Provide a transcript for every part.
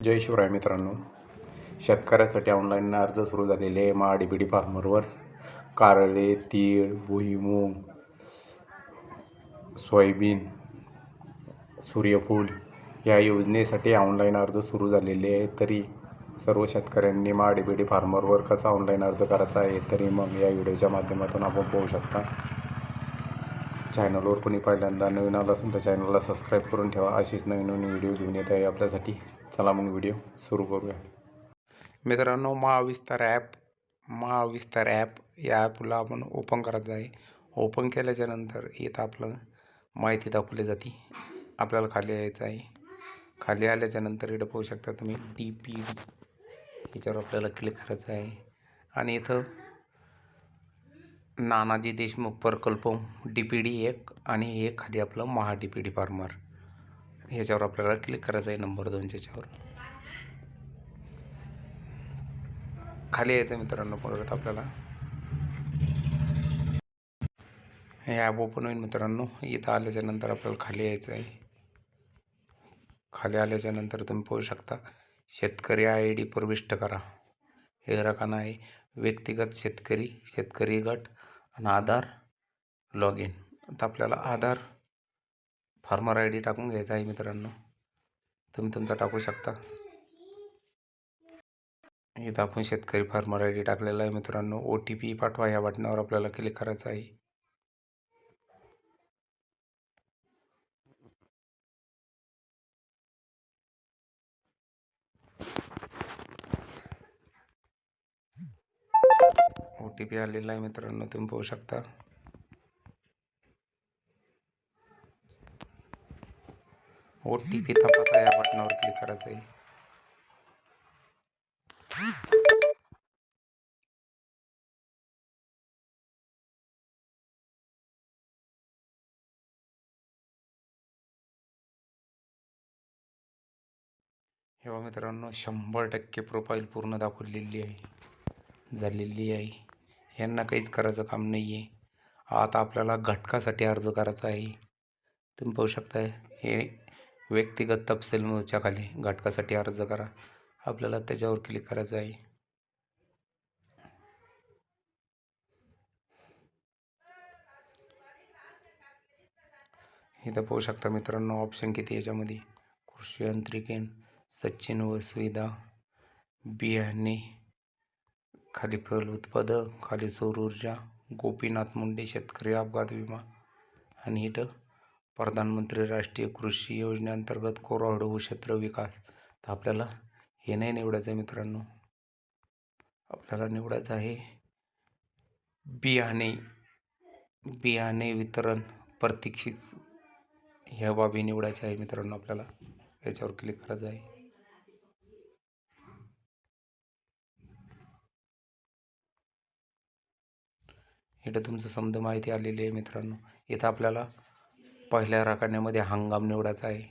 जय शिवराय मित्रांनो. शेतकऱ्यासाठी ऑनलाईन अर्ज सुरू झालेले आहे. महा फार्मरवर कारळे, तीळ, भुईमूग, सोयाबीन, सूर्यफूल या योजनेसाठी ऑनलाईन अर्ज सुरू झालेले आहे. तरी सर्व शेतकऱ्यांनी महा फार्मरवर कसा ऑनलाईन अर्ज करायचा आहे तरी मग या व्हिडिओच्या माध्यमातून आपण पाहू शकता. चॅनलवर कोणी पहिल्यांदा नवीन आलं असेल तर चॅनलला सबस्क्राईब करून ठेवा. अशीच नवीन नवीन व्हिडिओ घेऊन येत आहे आपल्यासाठी. चला मग व्हिडिओ सुरू करूया. मित्रांनो, महाविस्तार ॲप या ॲपला आपण ओपन करायचं आहे. ओपन केल्याच्या नंतर इथं आपलं माहिती दाखवली जाते. आपल्याला खाली यायचं आहे. खाली आल्याच्या नंतर इथं पाहू शकता तुम्ही DPD याच्यावर आपल्याला क्लिक करायचं आहे. आणि इथं नानाजी देशमुख प्रकल्प DPD 1 आणि हे खाली आपलं महा DPD फार्मर ह्याच्यावर आपल्याला क्लिक करायचं आहे. नंबर 2 याच्यावर खाली यायचं मित्रांनो. परत आपल्याला हे ॲप ओपन होईल मित्रांनो. इथं आल्याच्या नंतर आपल्याला खाली यायचं आहे. खाली आल्याच्या नंतर तुम्ही पाहू शकता शेतकरी ID प्रविष्ट करा. हे रकाना आहे व्यक्तिगत शेतकरी गट आणि आधार लॉग इन. आता आपल्याला आधार फार्मर ID टाकून घ्यायचा आहे मित्रांनो. तुम्ही तुमचा टाकू शकता. इथं आपण शेतकरी फार्मर ID टाकलेला आहे मित्रांनो. OTP पाठवा या बटनावर आपल्याला क्लिक करायचं आहे. OTP आलेला आहे मित्रांनो. तुम्ही पाहू शकता. OTP तपासा या बटनावर क्लिक करायचं आहे. हे बघा मित्रांनो, 100% प्रोफाईल पूर्ण दाखवलेली आहे, झालेली आहे. यांना काहीच करायचं काम नाही आहे. आता आपल्याला घटकासाठी अर्ज करायचा आहे. तुम्ही पाहू शकता हे व्यक्तिगत तपशील मोर्चा खाली घटकासाठी अर्ज करा. आपल्याला त्याच्यावर क्लिक करायचं आहे. इथं पाहू शकता मित्रांनो ऑप्शन किती याच्यामध्ये. कृषी यांत्रिकीकरण, सचिन व सुविधा, बियाणे, खाली फल उत्पादक, खाली सौर ऊर्जा, गोपीनाथ मुंडे शेतकरी अपघात विमा आणि इथं प्रधानमंत्री राष्ट्रीय कृषी योजनेअंतर्गत कोरडवाहू क्षेत्र विकास. तर आपल्याला हे नाही निवडायचं आहे मित्रांनो. आपल्याला निवडायचं आहे बियाणे वितरण प्रतीक्षित ह्या बाबी निवडायच्या आहे मित्रांनो. आपल्याला याच्यावर क्लिक करायचं आहे. इथं तुमचं समजा माहिती आलेली आहे मित्रांनो. इथं आपल्याला पहिल्या रकान्यामध्ये हंगाम निवडायचा आहे,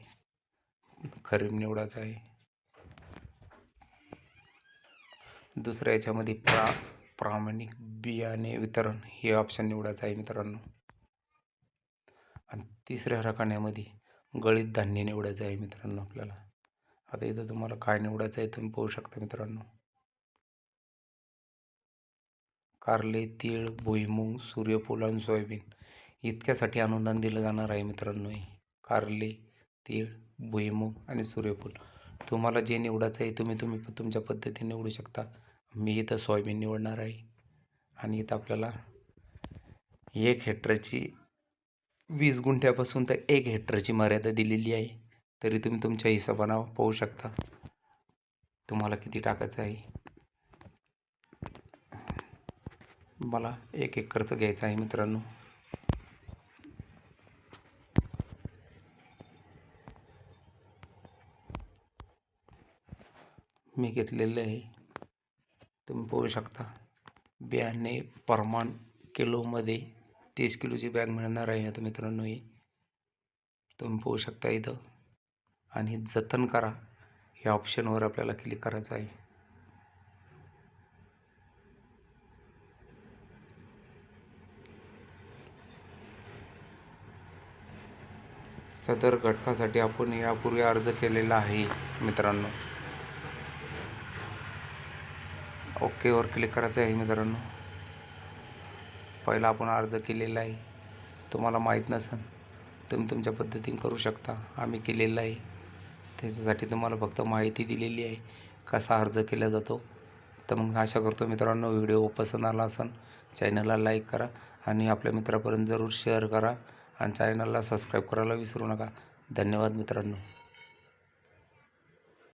खरीप निवडायचा आहे. दुसऱ्या याच्यामध्ये प्रामाणिक बियाणे वितरण हे ऑप्शन निवडायचं आहे मित्रांनो. आणि तिसऱ्या रकान्यामध्ये गळीत धान्य निवडायचं आहे मित्रांनो आपल्याला. आता इथं तुम्हाला काय निवडायचं आहे तुम्ही पाहू शकता मित्रांनो. कारले, तीळ, भुईमूग, सूर्यफूल आणि सोयाबीन इतक्यासाठी अनुदान दिलं जाणार आहे मित्रांनो. कारले, तीळ, भुईमूग आणि सूर्यफूल तुम्हाला जे निवडायचं आहे तुम्ही तुमच्या पद्धतीने निवडू शकता. मी इथं सोयाबीन निवडणार आहे. आणि इथं आपल्याला 1 हेक्टरची 20 गुंठ्यापासून तर 1 हेक्टरची मर्यादा दिलेली आहे. तरी तुम्ही तुमच्या हिशोबानं पाहू शकता तुम्हाला किती टाकायचं आहे. मला 1 एकरचं घ्यायचं आहे मित्रांनो. मी घेतलेलं आहे. तुम्ही पाहू शकता बियाणे प्रमाण किलोमध्ये 30 किलोची बॅग मिळणार आहे आता मित्रांनो. हे तुम्ही पाहू शकता इथं. आणि जतन करा या ऑप्शनवर आपल्याला क्लिक करायचं आहे. सदर घटकासाठी आपण यापूर्वी अर्ज केलेला आहे मित्रांनो. ओकेवर क्लिक करायचं आहे मित्रांनो. पहिला आपण अर्ज केलेला आहे. तुम्हाला माहीत नसेल तुम्ही तुमच्या पद्धतीने करू शकता. आम्ही केलेलं आहे. त्याच्यासाठी तुम्हाला फक्त माहिती दिलेली आहे कसा अर्ज केला जातो. तर मग आशा करतो मित्रांनो व्हिडिओ पसंत आला असेल चॅनलला लाईक करा आणि आपल्या मित्रापर्यंत जरूर शेअर करा आणि चॅनलला सबस्क्राईब करायला विसरू नका. धन्यवाद मित्रांनो.